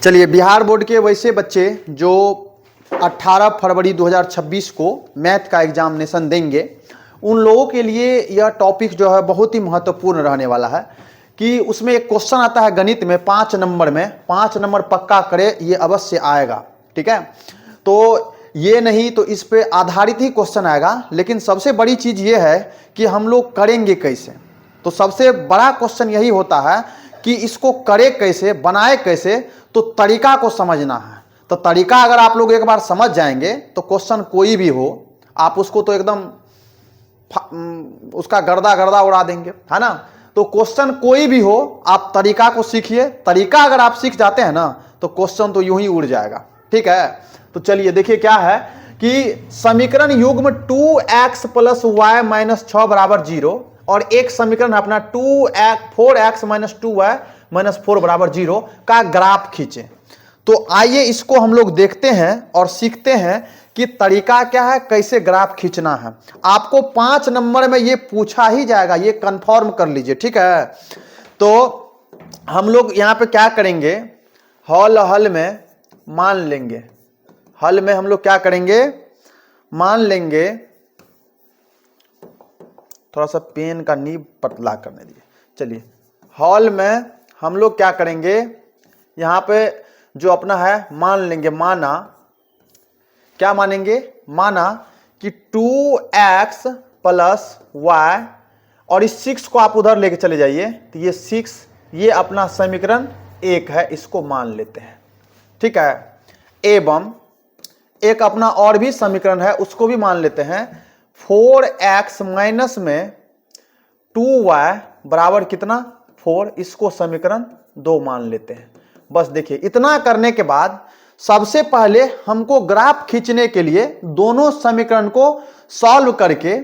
चलिए, बिहार बोर्ड के वैसे बच्चे जो 18 फरवरी 2026 को मैथ का एग्जामिनेशन देंगे, उन लोगों के लिए यह टॉपिक जो है बहुत ही महत्वपूर्ण रहने वाला है कि उसमें एक क्वेश्चन आता है गणित में 5 नंबर में, 5 नंबर पक्का करे, ये अवश्य आएगा। ठीक है, तो ये नहीं तो इस पे आधारित ही क्वेश्चन आएगा, लेकिन सबसे बड़ी चीज़ ये है कि हम लोग करेंगे कैसे। तो सबसे बड़ा क्वेश्चन यही होता है कि इसको करे कैसे, बनाए कैसे, तो तरीका को समझना है। तो तरीका अगर आप लोग एक बार समझ जाएंगे तो क्वेश्चन कोई भी हो आप उसको तो एकदम उसका गर्दा गर्दा उड़ा देंगे, है ना। तो क्वेश्चन कोई भी हो आप तरीका को सीखिए, तरीका अगर आप सीख जाते हैं ना तो क्वेश्चन तो यूं ही उड़ जाएगा। ठीक है, तो चलिए देखिए क्या है कि समीकरण युग्म 2x + y - 6 = 0 और एक समीकरण अपना 4x - 2y - 4 = 0 का ग्राफ खींचे। तो आइए इसको हम लोग देखते हैं और सीखते हैं कि तरीका क्या है, कैसे ग्राफ खींचना है। आपको 5 नंबर में ये पूछा ही जाएगा, ये कंफर्म कर लीजिए। ठीक है, तो हम लोग यहाँ पे क्या करेंगे, हल में मान लेंगे, हल में हम लोग क्या करेंगे, मान लेंगे। थोड़ा सा पेन का नीब पतला करने दिए। चलिए, हॉल में हम लोग क्या करेंगे, यहाँ पे जो अपना है मान लेंगे, माना क्या मानेंगे, माना कि 2x + y और इस 6 को आप उधर लेके चले जाइए, तो ये 6 ये अपना समीकरण 1 है, इसको मान लेते हैं। ठीक है, एवं एक अपना और भी समीकरण है उसको भी मान लेते हैं। 4x में 2y बराबर कितना, 4, इसको समीकरण 2 मान लेते हैं। बस देखिए, इतना करने के बाद सबसे पहले हमको ग्राफ खींचने के लिए दोनों समीकरण को सॉल्व करके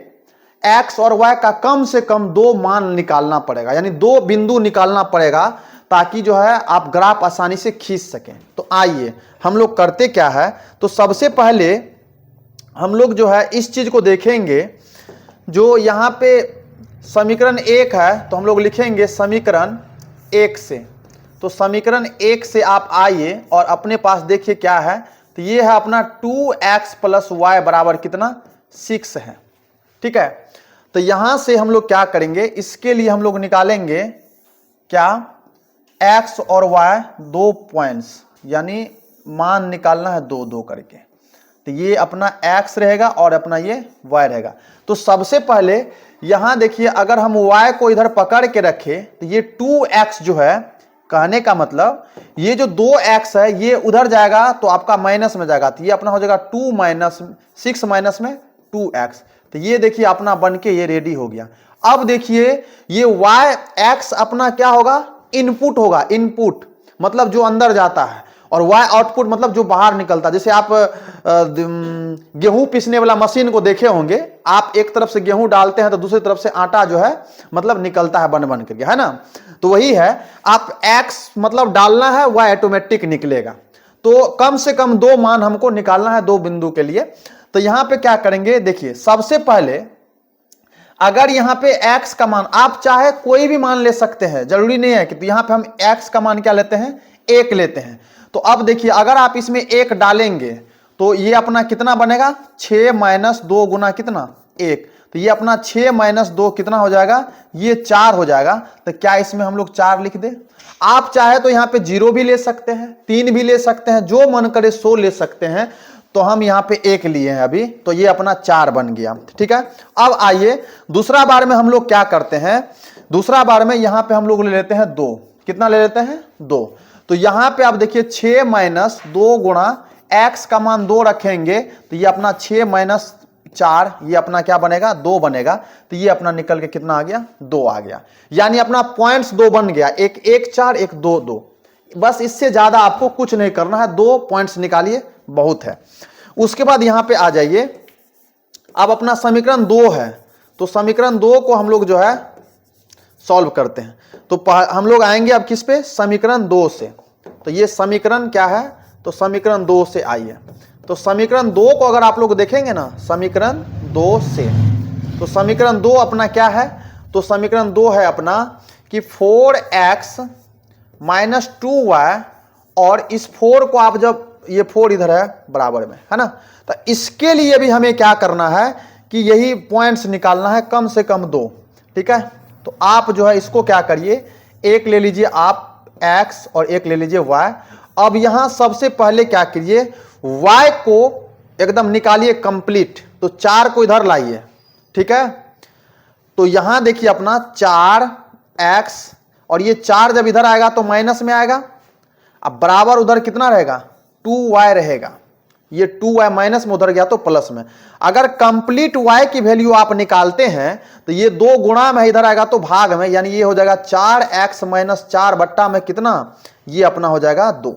x और y का कम से कम 2 मान निकालना पड़ेगा, यानी 2 बिंदु निकालना पड़ेगा, ताकि जो है आप ग्राफ आसानी से खींच सकें। तो आइए हम लोग करते क्या है, तो सबसे पहले हम लोग जो है इस चीज को देखेंगे। जो यहाँ पे समीकरण 1 है तो हम लोग लिखेंगे समीकरण 1 से। तो समीकरण 1 से आप आइए और अपने पास देखिए क्या है, तो ये है अपना 2x + y बराबर कितना, 6 है। ठीक है, तो यहां से हम लोग क्या करेंगे, इसके लिए हम लोग निकालेंगे क्या, x और y 2 पॉइंट्स, यानी मान निकालना है 2 2 करके। तो ये अपना x रहेगा और अपना ये y रहेगा। तो सबसे पहले यहां देखिए, अगर हम y को इधर पकड़ के रखें तो ये 2x जो है, कहने का मतलब ये जो 2x है ये उधर जाएगा तो आपका माइनस में जाएगा, तो ये अपना हो जाएगा 6 माइनस में 2x। तो ये देखिए अपना बन के ये रेडी हो गया। अब देखिए ये x अपना क्या होगा, इनपुट होगा, इनपुट मतलब जो अंदर जाता है, और y आउटपुट मतलब जो बाहर निकलता है। जैसे आप गेहूं पीसने वाला मशीन को देखे होंगे, आप एक तरफ से गेहूं डालते हैं तो दूसरी तरफ से आटा जो है मतलब निकलता है बन करके, है ना। तो वही है, आप x मतलब डालना है, y ऑटोमेटिक निकलेगा। तो कम से कम 2 मान हमको निकालना है 2 बिंदु के लिए। तो यहां पे क्या करेंगे, देखिए सबसे पहले अगर यहाँ पे x का मान, आप चाहे कोई भी मान ले सकते हैं, जरूरी नहीं है कि, तो यहाँ पे हम x का मान क्या लेते हैं, 1 लेते हैं। तो अब देखिए अगर आप इसमें 1 डालेंगे तो ये अपना कितना बनेगा, 6 - 2 गुना कितना, 1। तो ये अपना 6 - 2 कितना हो जाएगा, ये 4 हो जाएगा। तो क्या इसमें हम लोग 4 लिख दे। आप चाहे तो यहाँ पे 0 भी ले सकते हैं, 3 भी ले सकते हैं, जो मन करे सो ले सकते हैं। तो हम यहाँ पे 1 लिए हैं अभी, तो ये अपना 4 बन गया। ठीक है, अब आइए दूसरा बार में हम लोग क्या करते हैं, दूसरा बार में यहाँ पे हम लोग ले लेते हैं 2। कितना ले लेते हैं, 2। तो यहाँ पे आप देखिए 6 - 2 गुणा x का मान 2 रखेंगे तो ये अपना 6 - 4, ये अपना क्या बनेगा, 2 बनेगा। तो ये अपना निकल के कितना आ गया, 2 आ गया। यानी अपना पॉइंट्स 2 बन गया, एक 1 4 एक 2 2। बस इससे ज्यादा आपको कुछ नहीं करना है, 2 पॉइंट्स निकालिए बहुत है। उसके बाद यहां पे आ जाइए, अब अपना समीकरण 2 है, तो समीकरण 2 को हम लोग जो है सॉल्व करते हैं। तो हम लोग आएंगे अब किस पे, समीकरण 2 से। तो ये समीकरण क्या है, तो समीकरण 2 से आइए। तो समीकरण 2 को अगर आप लोग देखेंगे ना, समीकरण 2 से, तो समीकरण 2 अपना क्या है, तो समीकरण 2 है अपना कि 4x - 2y और इस 4 को आप जब ये 4 इधर है बराबर में, है ना, तो इसके लिए भी हमें क्या करना है कि यही पॉइंट्स निकालना है, कम से कम 2। ठीक है, तो आप जो है इसको क्या करिए, एक ले लीजिए आप x और एक ले लीजिए y। अब यहां सबसे पहले क्या कीजिए, y को एकदम निकालिए कंप्लीट, तो 4 को इधर लाइए। ठीक है, तो यहां देखिए अपना 4x, और ये 4 जब इधर आएगा तो माइनस में आएगा, अब बराबर उधर कितना रहेगा, 2y रहेगा। ये 2y माइनस में उधर गया तो प्लस में। अगर कंप्लीट y की वैल्यू आप निकालते हैं तो ये 2 गुणा में इधर आएगा तो भाग में, यानी ये हो जाएगा 4x माइनस 4 बट्टा में कितना, ये अपना हो जाएगा 2।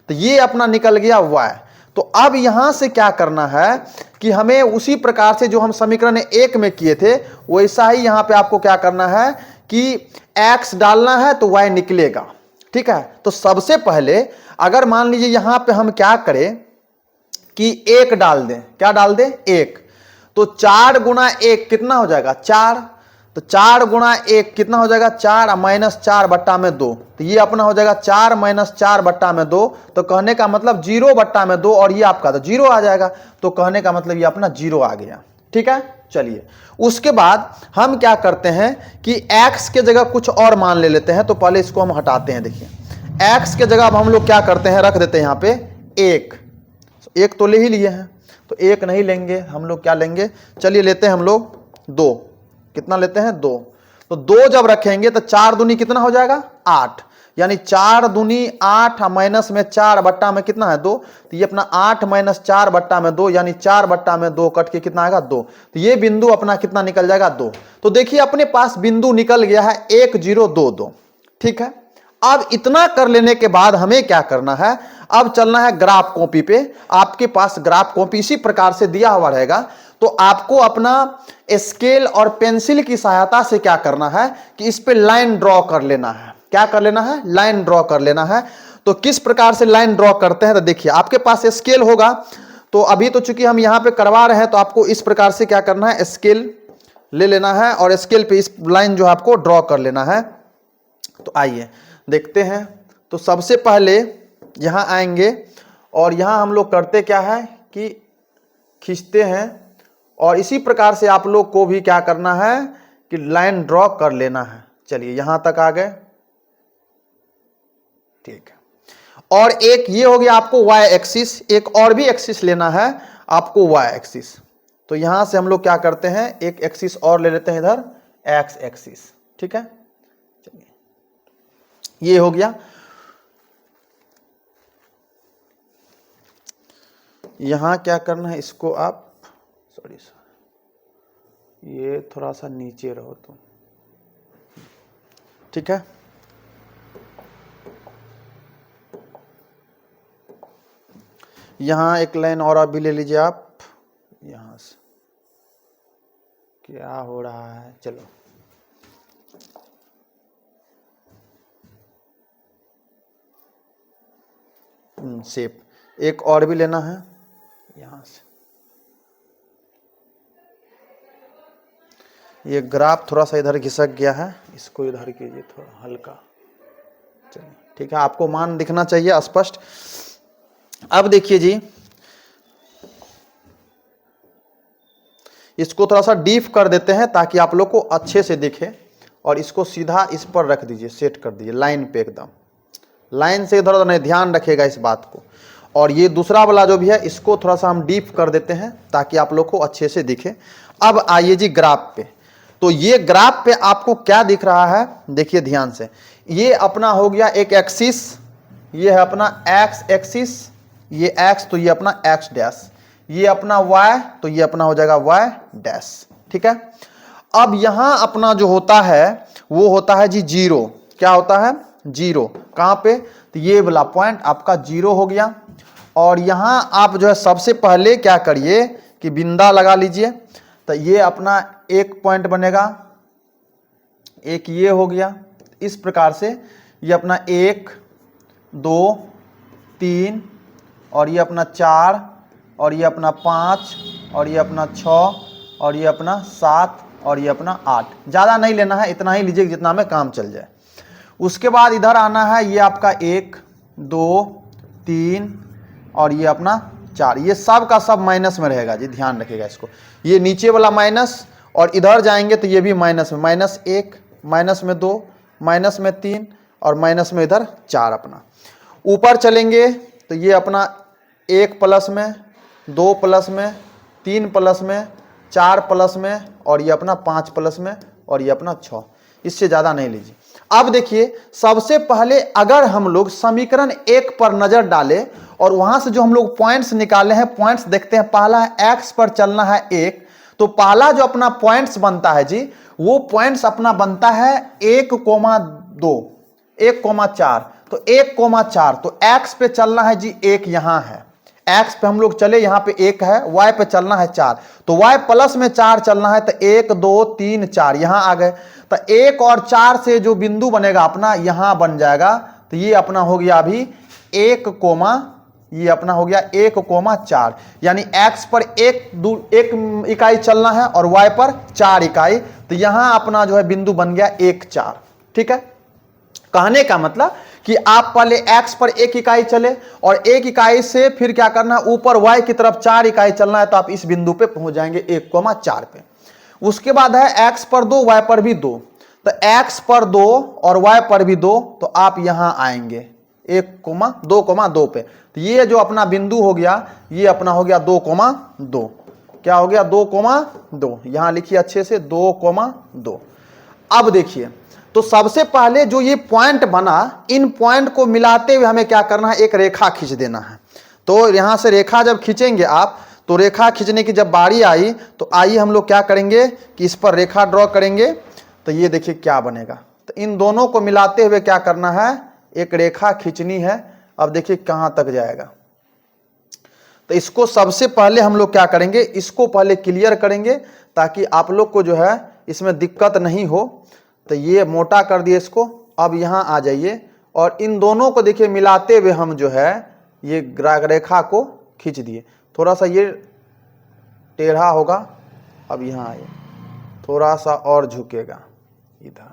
तो ये अपना निकल गया y। तो अब यहां से क्या करना है कि हमें उसी प्रकार से जो हम समीकरण 1 में किए थे वैसा ही यहां पे आपको क्या करना है कि x डालना है तो y निकलेगा। ठीक है, तो सबसे पहले अगर मान लीजिए यहां पे हम क्या करें कि 1 डाल दें, क्या डाल दें, 1, तो 4 गुणा 1 कितना हो जाएगा, 4। तो 4 गुणा 1 कितना हो जाएगा, 4 माइनस 4 बट्टा में 2, तो ये अपना हो जाएगा 4 माइनस 4 बट्टा में 2। तो कहने का मतलब 0 बट्टा में 2, और ये आपका तो 0 आ जाएगा, तो कहने का मतलब ये अपना 0 आ गया। ठीक है, चलिए उसके बाद हम क्या करते हैं कि x के जगह कुछ और मान ले लेते हैं। तो पहले इसको हम हटाते हैं। देखिए x के जगह अब हम लोग क्या करते हैं, रख देते हैं यहाँ पे 1 तो ले ही लिए हैं, तो 1 नहीं लेंगे हम लोग, क्या लेंगे, चलिए लेते हैं हम लोग 2। कितना लेते हैं, 2। तो 2 जब रखेंगे तो 4 दूनी कितना हो जाएगा, 8, यानी 4 दूनी 8 माइनस में 4 बट्टा में कितना है, 2। तो ये अपना 8 माइनस 4 बट्टा में 2, यानी 4 बट्टा में 2 कट के कितना आएगा, 2। तो ये बिंदु अपना कितना निकल जाएगा, 2। तो देखिए अपने पास बिंदु निकल गया है 1 0 2 2। ठीक है, अब इतना कर लेने के बाद हमें क्या करना है, अब चलना है ग्राफ कॉपी पे। आपके पास ग्राफ कॉपी इसी प्रकार से दिया हुआ रहेगा, तो आपको अपना स्केल और पेंसिल की सहायता से क्या करना है कि इस पे लाइन ड्रॉ कर लेना है। क्या कर लेना है, लाइन ड्रॉ कर लेना है। तो किस प्रकार से लाइन ड्रॉ करते हैं, तो देखिए आपके पास स्केल होगा, तो अभी तो चूंकि हम यहां पे करवा रहे हैं तो आपको इस प्रकार से क्या करना है, स्केल ले लेना है और स्केल पे इस लाइन जो आपको ड्रॉ कर लेना है। तो आइए देखते हैं। तो सबसे पहले यहां आएंगे और यहां हम लोग करते क्या है कि खींचते हैं, और इसी प्रकार से आप लोग को भी क्या करना है कि लाइन ड्रॉ कर लेना है। चलिए यहां तक आ गए, ठीक है। और एक ये हो गया आपको y एक्सिस, एक और भी एक्सिस लेना है आपको y एक्सिस। तो यहां से हम लोग क्या करते हैं, एक एक्सिस और ले लेते हैं इधर, x एक्सिस। ठीक है, चलिए ये हो गया। यहां क्या करना है, इसको आप सॉरी सर, ये थोड़ा सा नीचे रहो तो ठीक है। यहां एक लाइन और अभी ले लीजिए आप, यहां से क्या हो रहा है, चलो शेप एक और भी लेना है यहां से। ये ग्राफ थोड़ा सा इधर घिसक गया है, इसको इधर कीजिए थोड़ा हल्का, चलिए ठीक है, आपको मान दिखना चाहिए स्पष्ट। अब देखिए जी, इसको थोड़ा सा डीप कर देते हैं ताकि आप लोग को अच्छे से दिखे, और इसको सीधा इस पर रख दीजिए, सेट कर दीजिए लाइन पे, एकदम लाइन से इधर उधर नहीं, ध्यान रखिएगा इस बात को। और ये दूसरा वाला जो भी है इसको थोड़ा सा हम डीप कर देते हैं ताकि आप लोग को अच्छे से दिखे। अब आइए जी ग्राफ पे। तो ये ग्राफ पे आपको क्या दिख रहा है, देखिए ध्यान से, ये अपना हो गया एक एक्सिस, ये है अपना एक्स एक्सिस, ये x तो ये अपना x डैश, ये अपना y तो ये अपना हो जाएगा y डैश। ठीक है, अब यहां अपना जो होता है वो होता है जी 0। क्या होता है, 0 कहां पे, तो ये वाला पॉइंट आपका 0 हो गया। और यहां आप जो है सबसे पहले क्या करिए कि बिंदा लगा लीजिए, तो ये अपना एक पॉइंट बनेगा, एक ये हो गया। इस प्रकार से ये अपना 1 2 3 और ये अपना 4 और ये अपना 5 और ये अपना 6 और ये अपना 7 और ये अपना 8। ज़्यादा नहीं लेना है, इतना ही लीजिए जितना में काम चल जाए। उसके बाद इधर आना है, ये आपका 1 2 3 और ये अपना 4, ये सब का सब माइनस में रहेगा जी, ध्यान रखिएगा इसको। ये नीचे वाला माइनस और इधर जाएंगे तो ये भी माइनस में, -1, -2, -3 और माइनस में इधर 4 अपना। ऊपर चलेंगे तो ये अपना 1 प्लस में, 2 प्लस में, 3 प्लस में, 4 प्लस में और ये अपना 5 प्लस में और ये अपना 6, इससे ज़्यादा नहीं लीजिए। अब देखिए सबसे पहले अगर हम लोग समीकरण 1 पर नजर डालें और वहां से जो हम लोग पॉइंट्स निकाले हैं, पॉइंट्स देखते हैं। पहला है x पर चलना है 1, तो पहला जो अपना पॉइंट्स बनता है जी, वो पॉइंट्स अपना बनता है 1,2, 1,4, तो 1,4, तो x पे चलना है जी 1 यहां है, x पे हम लोग चले, यहां पे 1 है, y पे चलना है 4, तो y प्लस में 4 चलना है, तो 1, 2, 3, 4 यहां आ गए। तो 1 और 4 से जो बिंदु बनेगा अपना यहां बन जाएगा, तो ये अपना हो गया अभी 1, ये अपना हो गया 1,4, यानी x पर 1 इकाई चलना है और y पर 4 इकाई, तो यहां अपना जो है बिंदु बन गया 1, 4। ठीक है, कहने का मतलब कि आप पहले x पर 1 इकाई चले और 1 इकाई से फिर क्या करना है, ऊपर y की तरफ 4 इकाई चलना है, तो आप इस बिंदु पे पहुंच जाएंगे 1,4 पे। उसके बाद है x पर 2, y पर भी 2, तो x पर 2 और y पर भी 2, तो आप यहां आएंगे 1,2,2 पे। तो ये जो अपना बिंदु हो गया, ये अपना हो गया 2,2, क्या हो गया 2,2, यहां लिखिए अच्छे से 2,2। अब देखिए, तो सबसे पहले जो ये पॉइंट बना, इन पॉइंट को मिलाते हुए हमें क्या करना है, एक रेखा खींच देना है। तो यहां से रेखा जब खींचेंगे आप, तो रेखा खींचने की जब बारी आई, तो आइए हम लोग क्या करेंगे कि इस पर रेखा ड्रॉ करेंगे। तो ये देखिए क्या बनेगा, तो इन दोनों को मिलाते हुए क्या करना है, एक रेखा खींचनी है। अब देखिए कहां तक जाएगा, तो इसको सबसे पहले हम लोग क्या करेंगे, इसको पहले क्लियर करेंगे ताकि आप लोग को जो है इसमें दिक्कत नहीं हो। तो ये मोटा कर दिए इसको। अब यहां आ जाइए और इन दोनों को देखिए मिलाते हुए हम जो है ये रेखा को खींच दिए। थोड़ा सा ये टेढ़ा होगा, अब यहां आइए, थोड़ा सा और झुकेगा इधर।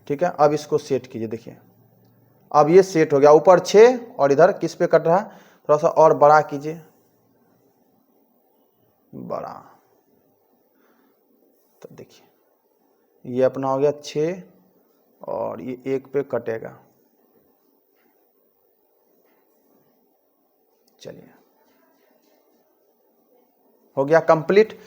ठीक है, अब इसको सेट कीजिए, देखिए अब ये सेट हो गया, ऊपर 6 और इधर किस पे कट रहा है, थोड़ा सा और बड़ा कीजिए, बड़ा। तो देखिए ये अपना हो गया 6 और ये 1 पे कटेगा। चलिए हो गया कंप्लीट।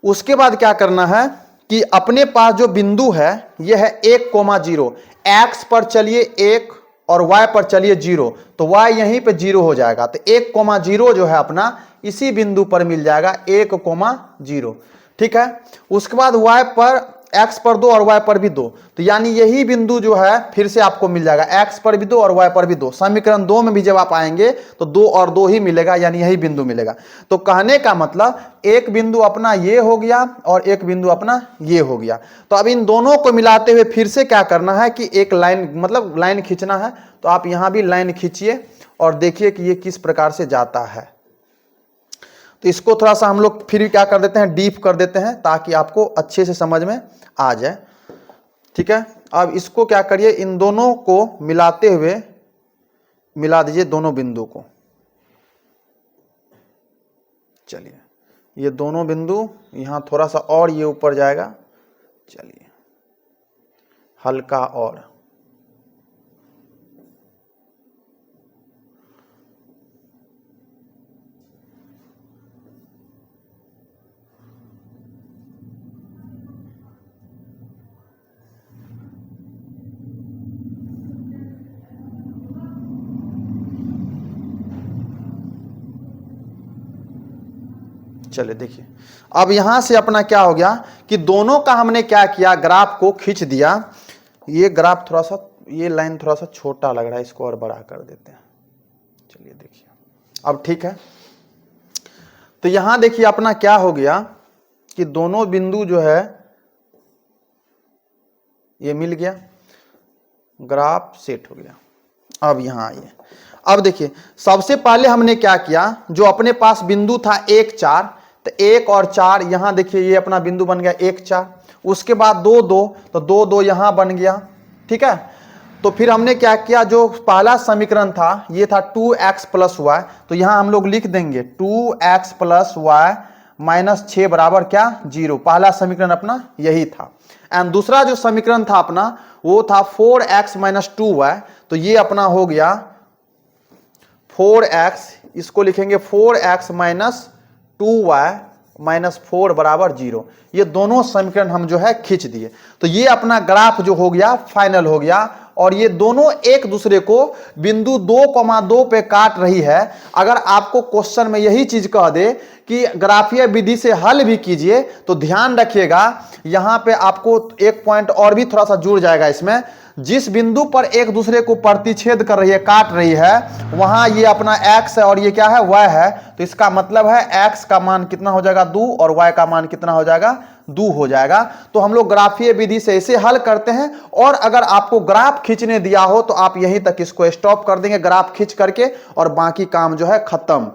उसके बाद क्या करना है कि अपने पास जो बिंदु है ये है 1,0, x पर चलिए 1 और y पर चलिए 0, तो y यहीं पे 0 हो जाएगा, तो 1,0 जो है अपना इसी बिंदु पर मिल जाएगा 1,0। ठीक है, उसके बाद y पर x पर 2 और y पर भी 2, तो यानी यही बिंदु जो है फिर से आपको मिल जाएगा, x पर भी 2 और y पर भी 2। समीकरण 2 में भी जब आप आएंगे तो 2 और 2 ही मिलेगा, यानी यही बिंदु मिलेगा। तो कहने का मतलब एक बिंदु अपना ये हो गया और एक बिंदु अपना ये हो गया। तो अब इन दोनों को मिलाते हुए फिर से क्या करना है कि एक लाइन, मतलब लाइन खींचना है। तो आप यहां भी लाइन खींचिए और देखिए कि ये किस प्रकार से जाता है। तो इसको थोड़ा सा हम लोग फिर क्या कर देते हैं, डीप कर देते हैं ताकि आपको अच्छे से समझ में आ जाए। ठीक है, अब इसको क्या करिए, इन दोनों को मिलाते हुए मिला दीजिए दोनों बिंदु को। चलिए ये दोनों बिंदु यहां थोड़ा सा और ये ऊपर जाएगा, चलिए हल्का और। चलिए देखिए, अब यहां से अपना क्या हो गया कि दोनों का हमने क्या किया, ग्राफ को खींच दिया। ये ग्राफ थोड़ा सा, ये लाइन थोड़ा सा छोटा लग रहा है, इसको और बड़ा कर देते हैं। चलिए देखिए अब ठीक है। तो यहां देखिए अपना क्या हो गया कि दोनों बिंदु जो है ये मिल गया, ग्राफ सेट हो गया। अब यहां आइए, अब देखिए सबसे पहले हमने क्या किया, जो अपने पास बिंदु था 1, 4, तो 1 और 4 यहां देखिए ये अपना बिंदु बन गया 1, 4। उसके बाद 2, 2, तो 2, 2 यहां बन गया। ठीक है, तो फिर हमने क्या किया, जो पहला समीकरण था ये था 2x प्लस वाई, तो यहां हम लोग लिख देंगे 2x प्लस वाई माइनस 6 बराबर क्या 0। पहला समीकरण अपना यही था। एंड दूसरा जो समीकरण था अपना वो था 4x माइनस 2y, तो ये अपना हो गया 4x, इसको लिखेंगे 4x माइनस 2y माइनस 4 बराबर 0। ये दोनों समीकरण हम जो है खींच दिए, तो ये अपना ग्राफ जो हो गया फाइनल हो गया। और ये दोनों एक दूसरे को बिंदु 2,2 पे काट रही है। अगर आपको क्वेश्चन में यही चीज कह दे कि ग्राफीय विधि से हल भी कीजिए, तो ध्यान रखिएगा यहां पे आपको एक पॉइंट और भी थोड़ा सा जुड़ जाएगा इसमें। जिस बिंदु पर एक दूसरे को प्रतिच्छेद कर रही है, काट रही है, वहां ये अपना x है और ये क्या है y है, तो इसका मतलब है x का मान कितना हो जाएगा 2 और y का मान कितना हो जाएगा 2 हो जाएगा। तो हम लोग ग्राफीय विधि से इसे हल करते हैं। और अगर आपको ग्राफ खींचने दिया हो तो आप यहीं तक इसको स्टॉप कर देंगे ग्राफ खींच करके, और बाकी काम जो है खत्म,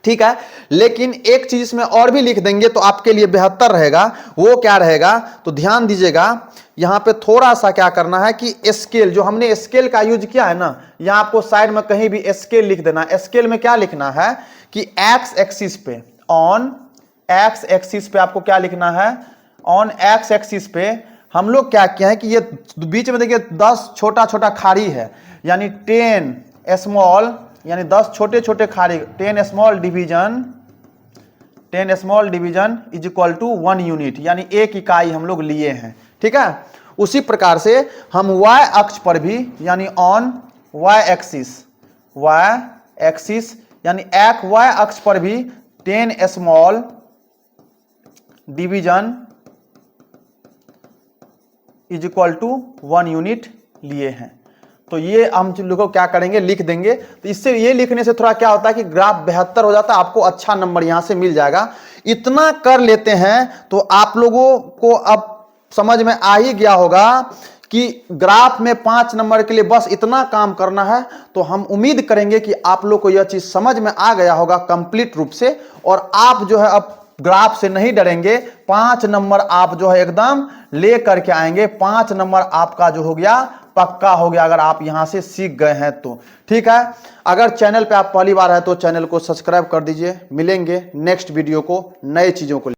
ठीक है। लेकिन एक चीज इसमें और भी लिख देंगे तो आपके लिए बेहतर रहेगा। वो क्या रहेगा, तो ध्यान दीजिएगा, यहां पे थोड़ा सा क्या करना है कि स्केल, जो हमने स्केल का यूज किया है ना, यहां आपको साइड में कहीं भी स्केल लिख देना। स्केल में क्या लिखना है कि एक्स एक्सिस पे, ऑन एक्स एक्सिस पे आपको क्या लिखना है, ऑन एक्स एक्सिस पे हम लोग क्या किया है कि ये बीच में देखिए 10 छोटा छोटा खाड़ी है, यानी 10 स्मॉल, यानी 10 छोटे छोटे खाड़ी, 10 small division is equal to 1 unit, यानी एक इकाई हम लोग लिए हैं, ठीक है। उसी प्रकार से हम y अक्ष पर भी, यानी ऑन y एक्सिस यानी एक y अक्ष पर भी 10 small division is equal to 1 unit लिए हैं। तो ये हम लोग क्या करेंगे, लिख देंगे। तो इससे ये लिखने से थोड़ा क्या होता है कि ग्राफ बेहतर हो जाता है, आपको अच्छा नंबर यहां से मिल जाएगा। इतना कर लेते हैं तो आप लोगों को अब समझ में आ ही गया होगा कि ग्राफ में 5 नंबर के लिए बस इतना काम करना है। तो हम उम्मीद करेंगे कि आप लोग को यह चीज समझ में आ गया होगा कंप्लीट रूप से, और आप जो है अब ग्राफ से नहीं डरेंगे। 5 नंबर आप जो है एकदम ले करके आएंगे। 5 नंबर आपका जो हो गया पक्का हो गया, अगर आप यहां से सीख गए हैं तो, ठीक है। अगर चैनल पे आप पहली बार है तो चैनल को सब्सक्राइब कर दीजिए। मिलेंगे नेक्स्ट वीडियो को नए चीजों को